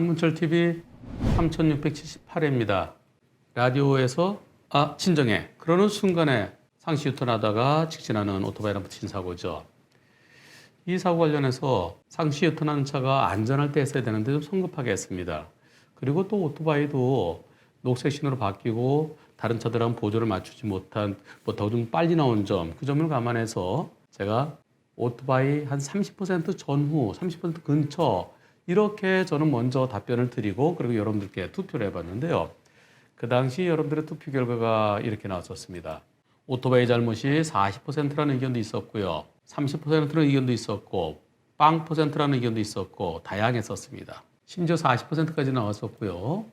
한문철 TV 3678회입니다. 라디오에서 진정해. 그러는 순간에 상시 유턴하다가 직진하는 오토바이랑 부딪힌 사고죠. 이 사고 관련해서 상시 유턴하는 차가 안전할 때 했어야 되는데 좀 성급하게 했습니다. 그리고 또 오토바이도 녹색 신호로 바뀌고 다른 차들하고 보조를 맞추지 못하고 좀 빨리 나온 점, 그 점을 감안해서 제가 오토바이 한 30% 전후, 30% 근처 이렇게 저는 먼저 답변을 드리고 그리고 여러분들께 투표를 해봤는데요. 그 당시 여러분들의 투표 결과가 이렇게 나왔었습니다. 오토바이 잘못이 40%라는 의견도 있었고요. 30%라는 의견도 있었고 빵 %라는 의견도 있었고 다양했었습니다. 심지어 40%까지 나왔었고요.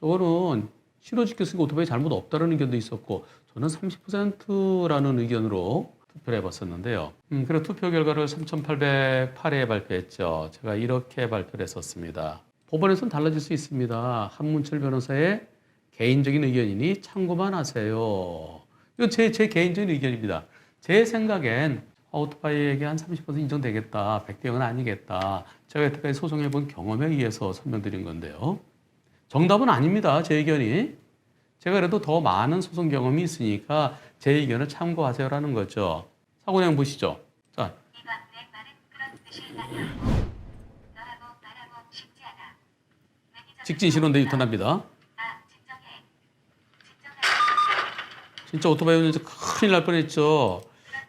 저거는 신호 지켰으니까 오토바이 잘못 없다는 의견도 있었고 저는 30%라는 의견으로 투표를 해봤었는데요. 그리고 투표 결과를 3,808회에 발표했죠. 제가 이렇게 발표를 했었습니다. 법원에서는 달라질 수 있습니다. 한문철 변호사의 개인적인 의견이니 참고만 하세요. 이건 제 개인적인 의견입니다. 제 생각엔 오토바이에게 한 30% 인정되겠다. 100대 0은 아니겠다. 제가 여태까지 소송해본 경험에 의해서 설명드린 건데요. 정답은 아닙니다. 제 의견이. 제가 그래도 더 많은 소송 경험이 있으니까 제 의견을 참고하세요라는 거죠. 사고 내용 보시죠. 자, 직진 신호인데 유턴합니다. 진짜 오토바이 운전자 큰일 날 뻔했죠.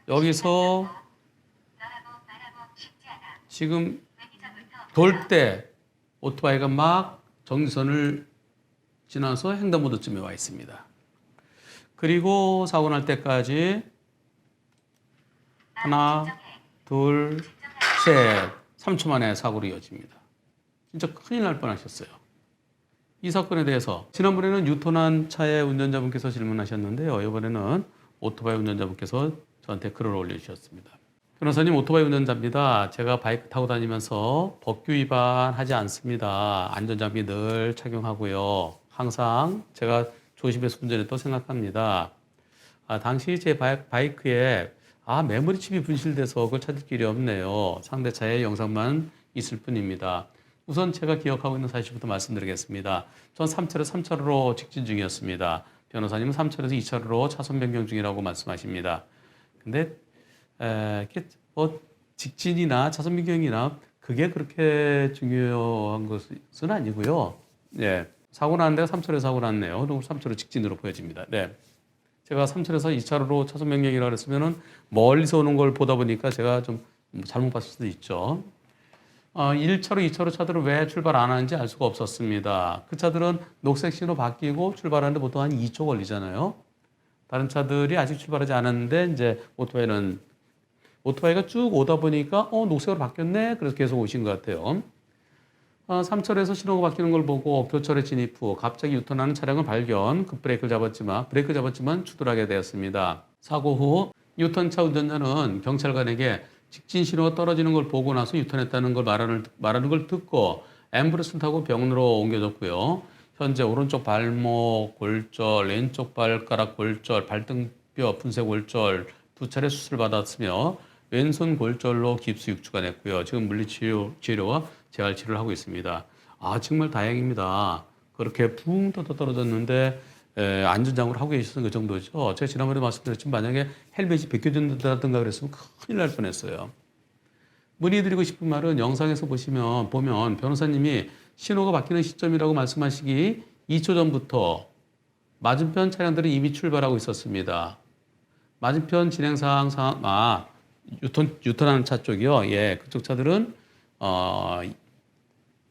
여기서 지금 돌 때 오토바이가 막 정지선을 지나서 횡단보도쯤에 와 있습니다. 그리고 사고 날 때까지 하나, 둘, 셋, 3초 만에 사고로 이어집니다. 진짜 큰일 날 뻔하셨어요. 이 사건에 대해서 지난번에는 유턴한 차의 운전자분께서 질문하셨는데요. 이번에는 오토바이 운전자분께서 저한테 글을 올려주셨습니다. 변호사님, 오토바이 운전자입니다. 제가 바이크 타고 다니면서 법규 위반하지 않습니다. 안전장비 늘 착용하고요. 항상 제가 조심해서 운전했다고 생각합니다. 당시 제 바이크에 메모리칩이 분실돼서 그걸 찾을 길이 없네요. 상대 차의 영상만 있을 뿐입니다. 우선 제가 기억하고 있는 사실부터 말씀드리겠습니다. 전 3차로로 직진 중이었습니다. 변호사님은 3차로에서 2차로로 차선 변경 중이라고 말씀하십니다. 근데 직진이나 차선 변경이나 그게 그렇게 중요한 것은 아니고요. 네. 사고 나는 데가 3차로에 사고 났네요. 그럼 3차로 직진으로 보여집니다. 네. 제가 3차로에서 2차로로 차선 변경이라고 했으면은 멀리서 오는 걸 보다 보니까 제가 좀 잘못 봤을 수도 있죠. 1차로, 2차로 차들은 왜 출발 안 하는지 알 수가 없었습니다. 그 차들은 녹색 신호 바뀌고 출발하는데 보통 한 2초 걸리잖아요. 다른 차들이 아직 출발하지 않았는데 이제 오토바이가 쭉 오다 보니까 녹색으로 바뀌었네. 그래서 계속 오신 것 같아요. 3차로에서 신호가 바뀌는 걸 보고 교차로에 진입 후 갑자기 유턴하는 차량을 발견. 브레이크를 잡았지만 추돌하게 되었습니다. 사고 후 유턴차 운전자는 경찰관에게 직진 신호가 떨어지는 걸 보고 나서 유턴했다는 걸 말하는 걸 듣고 앰뷸런스를 타고 병원으로 옮겨졌고요. 현재 오른쪽 발목 골절, 왼쪽 발가락 골절, 발등뼈 분쇄 골절 2차례 수술을 받았으며 왼손 골절로 깁스 6주간 했고요. 지금 물리치료와 재활치료를 하고 있습니다. 정말 다행입니다. 그렇게 붕 떠 떨어졌는데 안전장구를 하고 계셨던 그 정도죠. 제가 지난번에 말씀드렸지만 만약에 헬멧이 벗겨진다든가 그랬으면 큰일 날 뻔했어요. 문의드리고 싶은 말은 영상에서 보면 변호사님이 신호가 바뀌는 시점이라고 말씀하시기 2초 전부터 맞은편 차량들은 이미 출발하고 있었습니다. 맞은편 진행상 유턴하는 차 쪽이요. 예, 그쪽 차들은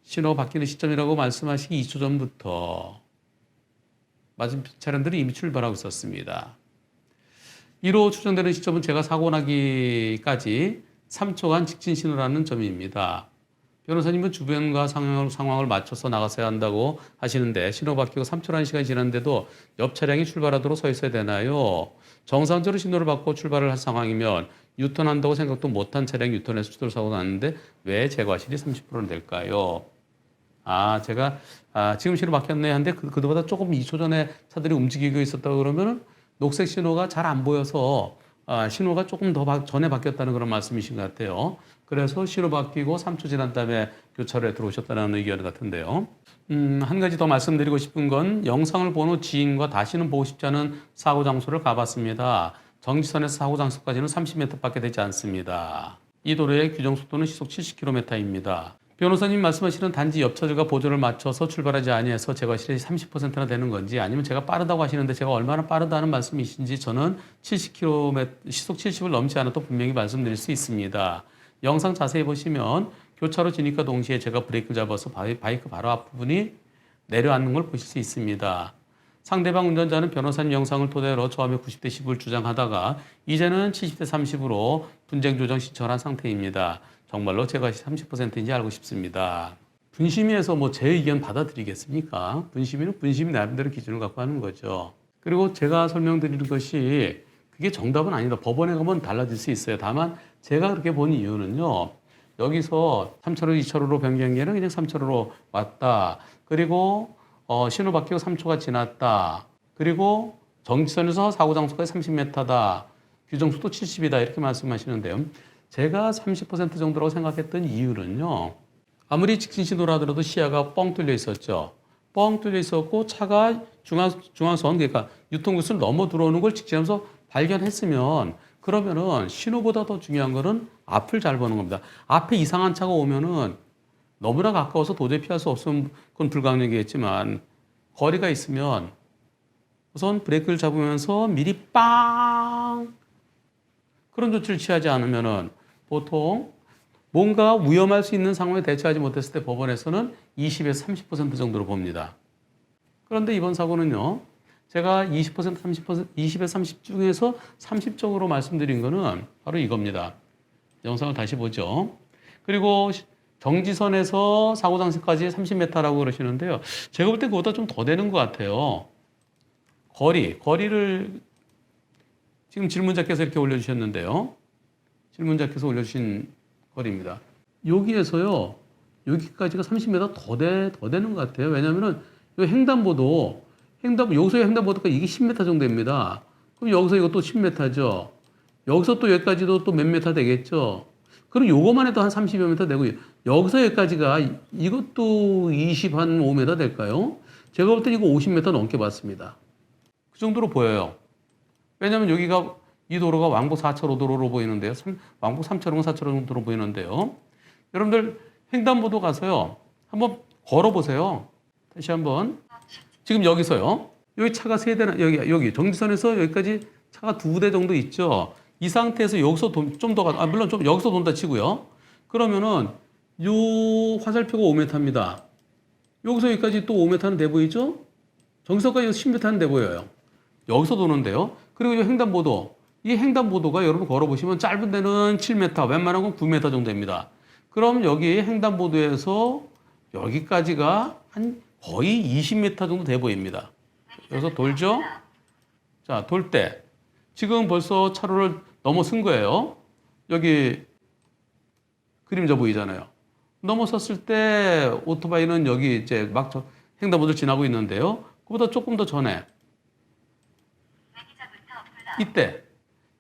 신호 바뀌는 시점이라고 말씀하시기 2초 전부터 맞은편 차량들이 이미 출발하고 있었습니다. 이로 추정되는 시점은 제가 사고 나기까지 3초간 직진 신호라는 점입니다. 변호사님은 주변과 상황을 맞춰서 나갔어야 한다고 하시는데 신호 바뀌고 3초라는 시간이 지났는데도 옆 차량이 출발하도록 서 있어야 되나요? 정상적으로 신호를 받고 출발을 할 상황이면 유턴한다고 생각도 못한 차량이 유턴해서 추돌 사고 났는데 왜 제과실이 30%는 될까요? 제가 지금 신호 바뀌었네 한데 그보다 조금 2초 전에 차들이 움직이고 있었다고 그러면은 녹색 신호가 잘 안 보여서 신호가 조금 더 전에 바뀌었다는 그런 말씀이신 것 같아요. 그래서 신호 바뀌고 3초 지난 다음에 교차로에 들어오셨다는 의견 같은데요. 한 가지 더 말씀드리고 싶은 건 영상을 본 후 지인과 다시는 보고 싶지 않은 사고 장소를 가봤습니다. 정지선에서 사고 장소까지는 30m밖에 되지 않습니다. 이 도로의 규정 속도는 시속 70km입니다. 변호사님 말씀하시는 단지 옆 차들과 보조를 맞춰서 출발하지 아니해서 제거 시간이 30%나 되는 건지 아니면 제가 빠르다고 하시는데 제가 얼마나 빠르다는 말씀이신지 저는 70km, 시속 70을 넘지 않아도 분명히 말씀드릴 수 있습니다. 영상 자세히 보시면 교차로 지니까 동시에 제가 브레이크를 잡아서 바이크 바로 앞부분이 내려앉는 걸 보실 수 있습니다. 상대방 운전자는 변호사님 영상을 토대로 처음에 90대 10을 주장하다가 이제는 70대 30으로 분쟁 조정 신청한 상태입니다. 정말로 제가 30%인지 알고 싶습니다. 분심위에서 뭐 제 의견 받아들이겠습니까? 분심위는 분심이 나름대로 기준을 갖고 하는 거죠. 그리고 제가 설명드리는 것이 그게 정답은 아니다. 법원에 가면 달라질 수 있어요. 다만 제가 그렇게 본 이유는요. 여기서 3차로 2차로로 변경이 아니라 그냥 3차로로 왔다. 그리고 신호 바뀌고 3초가 지났다. 그리고 정지선에서 사고 장소까지 30m다. 규정속도 70이다. 이렇게 말씀하시는데요. 제가 30% 정도라고 생각했던 이유는요. 아무리 직진신호라 하더라도 시야가 뻥 뚫려 있었죠. 뻥 뚫려 있었고 차가 중앙선 그러니까 유통구스를 넘어 들어오는 걸 직진하면서 발견했으면 그러면은 신호보다 더 중요한 거는 앞을 잘 보는 겁니다. 앞에 이상한 차가 오면은 너무나 가까워서 도저히 피할 수 없으면 그건 불가능이겠지만 거리가 있으면 우선 브레이크를 잡으면서 미리 빵 그런 조치를 취하지 않으면은 보통 뭔가 위험할 수 있는 상황에 대처하지 못했을 때 법원에서는 20에서 30% 정도로 봅니다. 그런데 이번 사고는요. 제가 20%, 30%, 20에서 30 중에서 30쪽으로 말씀드린 거는 바로 이겁니다. 영상을 다시 보죠. 그리고 정지선에서 사고 장소까지 30m라고 그러시는데요. 제가 볼 때 그보다 좀 더 되는 것 같아요. 거리를 지금 질문자께서 이렇게 올려주셨는데요. 질문자께서 올려주신 거리입니다. 여기에서요, 여기까지가 30m 더 되는 것 같아요. 왜냐면은 이 여기서의 횡단보도가 이게 10m 정도입니다. 그럼 여기서 이것도 10m죠. 여기서 또 여기까지도 또 몇 m 되겠죠. 그럼 요거만 해도 한 30여 m 되고, 여기서 여기까지가 이것도 20한 5m 될까요? 제가 볼 때 이거 50m 넘게 봤습니다. 그 정도로 보여요. 왜냐면 여기가 이 도로가 왕복 4차로 도로로 보이는데요. 왕복 3차로는 4차로 도로 보이는데요. 여러분들 횡단보도 가서요. 한번 걸어보세요. 다시 한번. 지금 여기서요. 여기 차가 세 대나 여기 정지선에서 여기까지 차가 2대 정도 있죠. 이 상태에서 여기서 좀 더 물론 좀 여기서 돈다 치고요. 그러면은 요 화살표가 5m입니다. 여기서 여기까지 또 5m는 돼 보이죠? 정지선까지 10m는 돼 보여요. 여기서 도는데요. 그리고 이 횡단보도. 이 횡단보도가 여러분 걸어보시면 짧은 데는 7m, 웬만한 건 9m 정도입니다. 그럼 여기 횡단보도에서 여기까지가 한 거의 20m 정도 돼 보입니다. 여기서 돌죠? 자, 돌 때. 지금 벌써 차로를 넘어선 거예요. 여기 그림자 보이잖아요. 넘어섰을 때 오토바이는 여기 이제 막 횡단보도를 지나고 있는데요. 그보다 조금 더 전에.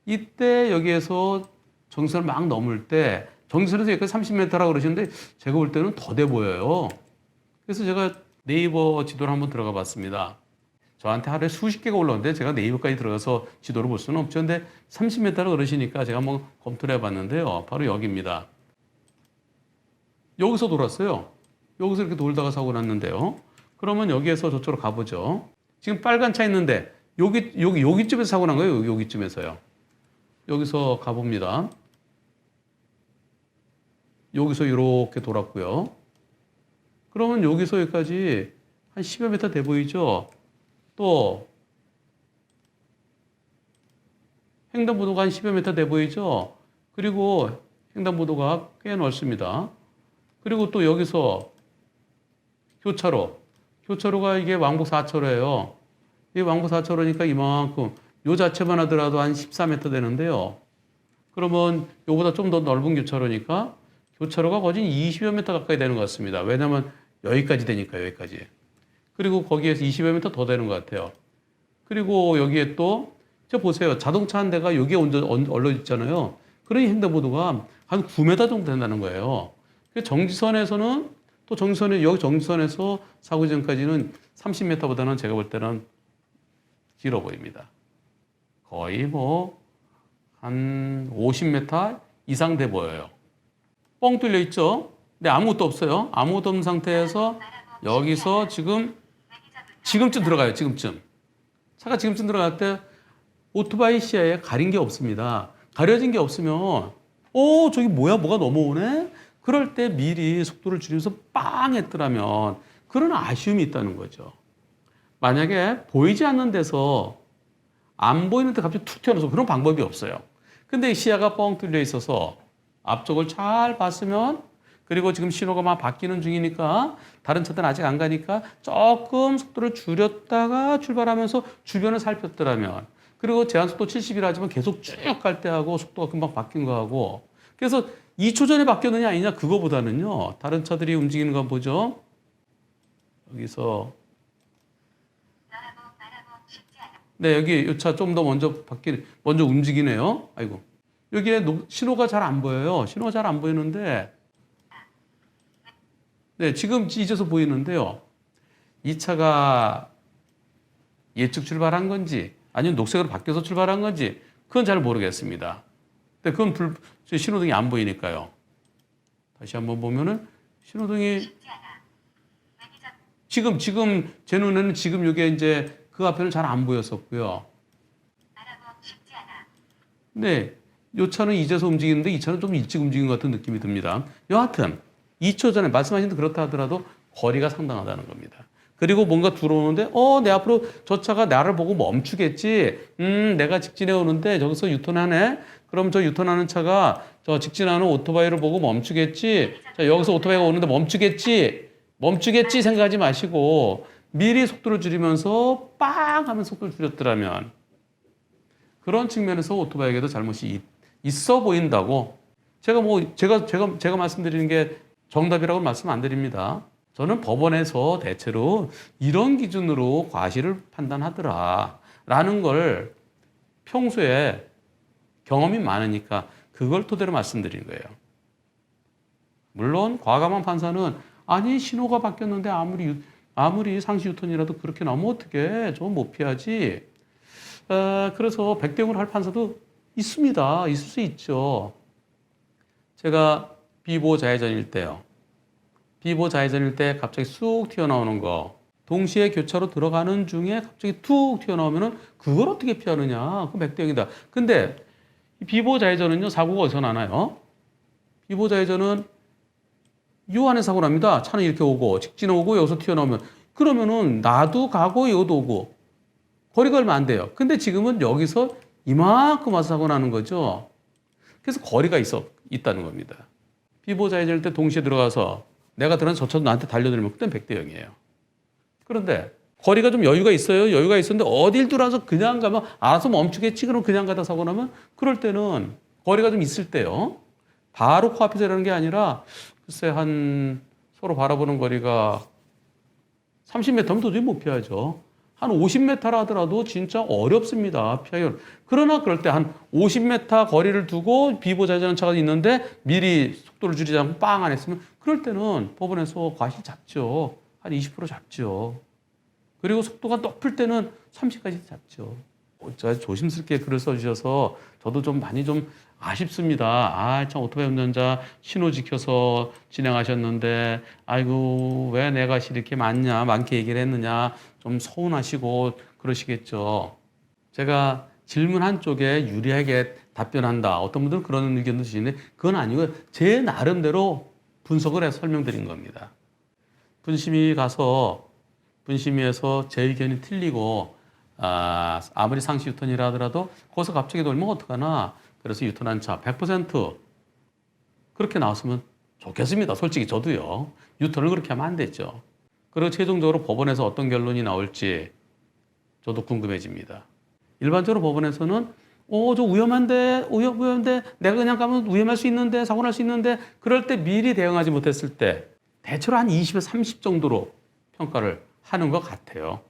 이때 여기에서 정지선을 막 넘을 때 정지선에서 여기까지 30m라고 그러시는데 제가 볼 때는 더 돼 보여요. 그래서 제가 네이버 지도를 한번 들어가 봤습니다. 저한테 하루에 수십 개가 올라오는데 제가 네이버까지 들어가서 지도를 볼 수는 없죠. 근데 30m라고 그러시니까 제가 한번 검토를 해봤는데요. 바로 여기입니다. 여기서 돌았어요. 여기서 이렇게 돌다가 사고 났는데요. 그러면 여기에서 저쪽으로 가보죠. 지금 빨간 차 있는데 여기쯤에서 사고 난 거예요. 여기쯤에서요. 여기서 가봅니다. 여기서 이렇게 돌았고요. 그러면 여기서 여기까지 한 10여 m 돼 보이죠? 또 횡단보도가 한 10여 m 돼 보이죠? 그리고 횡단보도가 꽤 넓습니다. 그리고 또 여기서 교차로가 이게 왕복 4차로예요. 이 왕복 4차로니까 이만큼 요 자체만 하더라도 한 14m 되는데요. 그러면 요보다 좀 더 넓은 교차로니까 교차로가 거진 20여 m 가까이 되는 것 같습니다. 왜냐면 여기까지 되니까 여기까지. 그리고 거기에서 20여 m 더 되는 것 같아요. 그리고 여기에 또 저 보세요. 자동차 한 대가 여기에 올려 있잖아요. 그러니 횡단보도가 한 9m 정도 된다는 거예요. 정지선에서는 또 여기 정지선에서 사고 지점까지는 30m보다는 제가 볼 때는 길어 보입니다. 거의 한 50m 이상 돼 보여요. 뻥 뚫려 있죠? 근데 아무것도 없어요. 아무것도 없는 상태에서 여기서 지금쯤 들어가요. 차가 지금쯤 들어갈 때 오토바이 시야에 가린 게 없습니다. 가려진 게 없으면 저기 뭐가 넘어오네? 그럴 때 미리 속도를 줄이면서 빵 했더라면 그런 아쉬움이 있다는 거죠. 만약에 보이지 않는 데서 안 보이는 데 갑자기 툭 튀어나와서 그런 방법이 없어요. 근데 시야가 뻥 뚫려 있어서 앞쪽을 잘 봤으면 그리고 지금 신호가 막 바뀌는 중이니까 다른 차들은 아직 안 가니까 조금 속도를 줄였다가 출발하면서 주변을 살폈더라면 그리고 제한속도 70이라 하지만 계속 쭉 갈 때 하고 속도가 금방 바뀐 거 하고 그래서 2초 전에 바뀌었느냐 아니냐 그거보다는요 다른 차들이 움직이는 거 보죠. 여기서 네 여기 이 차 좀 더 먼저 움직이네요. 아이고 여기에 신호가 잘 안 보여요. 신호가 잘 안 보이는데 네 지금 이제서 보이는데요. 이 차가 예측 출발한 건지 아니면 녹색으로 바뀌어서 출발한 건지 그건 잘 모르겠습니다. 근데 그건 신호등이 안 보이니까요. 다시 한번 보면은 신호등이 지금 제 눈에는 지금 이게 이제 그 앞에는 잘 안 보였었고요. 네, 이 차는 이제서 움직이는데 이 차는 좀 일찍 움직인 것 같은 느낌이 듭니다. 여하튼 2초 전에 말씀하신 대로 그렇다 하더라도 거리가 상당하다는 겁니다. 그리고 뭔가 들어오는데 내 앞으로 저 차가 나를 보고 멈추겠지. 내가 직진해 오는데 저기서 유턴하네. 그럼 저 유턴하는 차가 저 직진하는 오토바이를 보고 멈추겠지. 자, 여기서 오토바이가 오는데 멈추겠지 생각하지 마시고 미리 속도를 줄이면서 빵 하면 속도를 줄였더라면 그런 측면에서 오토바이에게도 잘못이 있어 보인다고 제가 말씀드리는 게 정답이라고 말씀 안 드립니다. 저는 법원에서 대체로 이런 기준으로 과실을 판단하더라 라는 걸 평소에 경험이 많으니까 그걸 토대로 말씀드린 거예요. 물론 과감한 판사는 아니 신호가 바뀌었는데 아무리 상시 유턴이라도 그렇게 나오면 어떡해 저 못 피하지. 그래서 백대응을 할 판사도 있습니다. 있을 수 있죠. 제가 비보호 좌회전일 때요. 비보호 좌회전일 때 갑자기 쑥 튀어나오는 거 동시에 교차로 들어가는 중에 갑자기 툭 튀어나오면은 그걸 어떻게 피하느냐. 그건 백대응이다. 근데 비보호 좌회전은요 사고가 어디서 나나요? 비보호 좌회전은 요 안에 사고 납니다. 차는 이렇게 오고 직진해 오고 여기서 튀어나오면 그러면은 나도 가고 여도 오고 거리가 얼마 안 돼요. 근데 지금은 여기서 이만큼 와서 사고 나는 거죠. 그래서 거리가 있다는 겁니다. 비보호 좌회전일 때 동시에 들어가서 내가 들어간 저 차도 나한테 달려들면 그땐 100대 0이에요. 그런데 거리가 좀 여유가 있어요. 여유가 있었는데 어딜 들어와서 그냥 가면 알아서 멈추겠지. 그럼 그냥 가다 사고 나면 그럴 때는 거리가 좀 있을 때요. 바로 코앞에서 이러는 게 아니라 글쎄 서로 바라보는 거리가 30m면 도저히 못 피하죠. 한 50m라 하더라도 진짜 어렵습니다. 피하기. 그러나 그럴 때 한 50m 거리를 두고 비보호 좌회전 차가 있는데 미리 속도를 줄이지 않고 빵 안 했으면 그럴 때는 법원에서 과실 잡죠. 한 20% 잡죠. 그리고 속도가 높을 때는 30까지 잡죠. 제가 조심스럽게 글을 써주셔서 저도 좀 많이 좀 아쉽습니다. 참 오토바이 운전자 신호 지켜서 진행하셨는데 아이고 왜 내가 이렇게 많게 얘기를 했느냐 좀 서운하시고 그러시겠죠. 제가 질문 한쪽에 유리하게 답변한다. 어떤 분들은 그런 의견도 주시는데 그건 아니고요. 제 나름대로 분석을 해서 설명드린 겁니다. 분심위에서 제 의견이 틀리고 아무리 상시 유턴이라 하더라도 거기서 갑자기 돌면 어떡하나. 그래서 유턴한 차 100% 그렇게 나왔으면 좋겠습니다. 솔직히 저도요. 유턴을 그렇게 하면 안 됐죠. 그리고 최종적으로 법원에서 어떤 결론이 나올지 저도 궁금해집니다. 일반적으로 법원에서는 저 위험한데 내가 그냥 가면 위험할 수 있는데 사고 날 수 있는데 그럴 때 미리 대응하지 못했을 때 대체로 한 20에서 30 정도로 평가를 하는 것 같아요.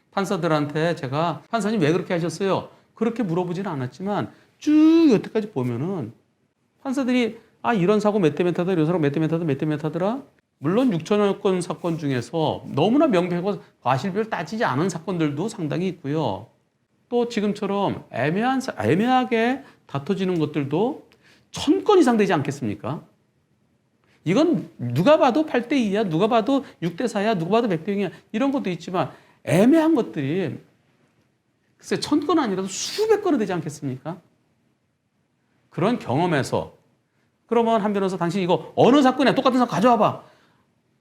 판사들한테 제가 판사님 왜 그렇게 하셨어요? 그렇게 물어보지는 않았지만 쭉 여태까지 보면은 판사들이 아, 이런 사고 몇 대 몇 하더라, 이런 사고 몇 대 몇 하더라, 몇 대 몇 하더라. 물론 6천여 건 사건 중에서 너무나 명백하고 과실비를 따지지 않은 사건들도 상당히 있고요. 또 지금처럼 애매하게 다퉈지는 것들도 1,000건 이상 되지 않겠습니까? 이건 누가 봐도 8대 2야, 누가 봐도 6대 4야, 누가 봐도 100대 0이야. 이런 것도 있지만 애매한 것들이 글쎄 1,000건 아니라도 수백 건은 되지 않겠습니까? 그런 경험에서 그러면 한 변호사 당신 이거 어느 사건이야 똑같은 사건 가져와 봐.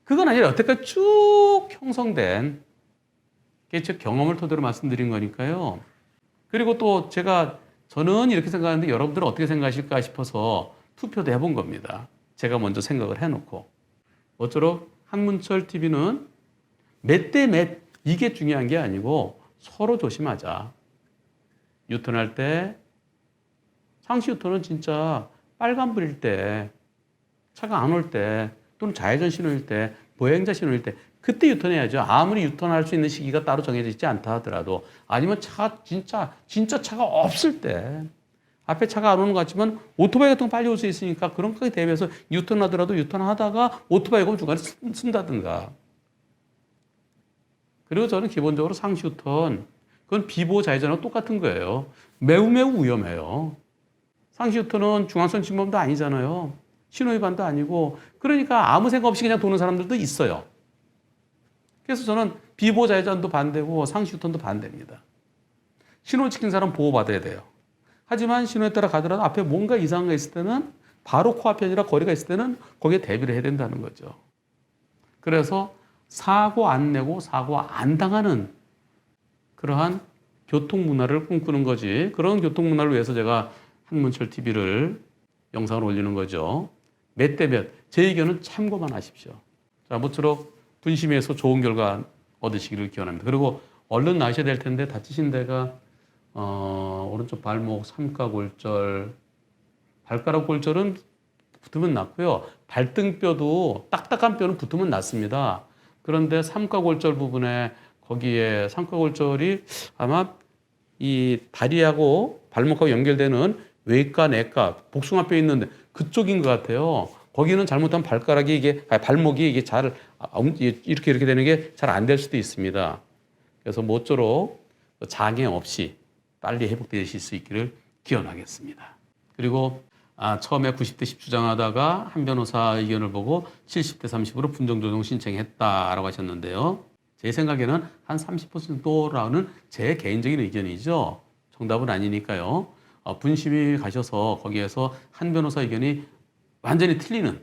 그건 아니라 여태까지 쭉 형성된 게 제 경험을 토대로 말씀드린 거니까요. 그리고 또 저는 이렇게 생각하는데 여러분들은 어떻게 생각하실까 싶어서 투표도 해본 겁니다. 제가 먼저 생각을 해놓고. 모쪼록 한문철 TV는 몇 대 몇 이게 중요한 게 아니고 서로 조심하자. 유턴할 때 상시 유턴은 진짜 빨간불일 때 차가 안 올 때 또는 좌회전 신호일 때 보행자 신호일 때 그때 유턴해야죠. 아무리 유턴할 수 있는 시기가 따로 정해져 있지 않다 하더라도 아니면 차가 진짜 차가 없을 때 앞에 차가 안 오는 것 같지만 오토바이 같은 거 빨리 올 수 있으니까 그런 거에 대비해서 유턴하더라도 유턴하다가 오토바이가 중간에 쓴다든가. 그리고 저는 기본적으로 상시 유턴 그건 비보호 좌회전하고 똑같은 거예요. 매우 위험해요. 상시 유턴은 중앙선 침범도 아니잖아요. 신호위반도 아니고 그러니까 아무 생각 없이 그냥 도는 사람들도 있어요. 그래서 저는 비보호 좌회전도 반대고 상시 유턴도 반대입니다. 신호 지킨 사람 보호받아야 돼요. 하지만 신호에 따라 가더라도 앞에 뭔가 이상한 게 있을 때는 바로 코앞이 아니라 거리가 있을 때는 거기에 대비를 해야 된다는 거죠. 그래서 사고 안 내고 사고 안 당하는 그러한 교통 문화를 꿈꾸는 거지. 그런 교통 문화를 위해서 제가 한문철 TV를 영상을 올리는 거죠. 몇 대 몇. 제 의견은 참고만 하십시오. 자, 모쪼록 분심에서 좋은 결과 얻으시기를 기원합니다. 그리고 얼른 나셔야 될 텐데 다치신 데가 오른쪽 발목 삼가골절, 발가락 골절은 붙으면 낫고요. 발등뼈도 딱딱한 뼈는 붙으면 낫습니다. 그런데 삼가골절 부분에 거기에 삼가골절이 아마 이 다리하고 발목하고 연결되는 외과, 내과, 복숭아뼈 있는데 그쪽인 것 같아요. 거기는 잘못하면 발목이 이게 이렇게 되는 게 잘 안 될 수도 있습니다. 그래서 모쪼록 장애 없이 빨리 회복되실 수 있기를 기원하겠습니다. 그리고 처음에 90대 10 주장하다가 한 변호사 의견을 보고 70대 30으로 분정조정 신청했다라고 하셨는데요. 제 생각에는 한 30% 정도라는 제 개인적인 의견이죠. 정답은 아니니까요. 분심이 가셔서 거기에서 한 변호사 의견이 완전히 틀리는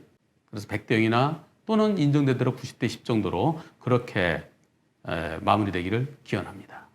그래서 100대 0이나 또는 인정된 대로 90대 10 정도로 그렇게 마무리되기를 기원합니다.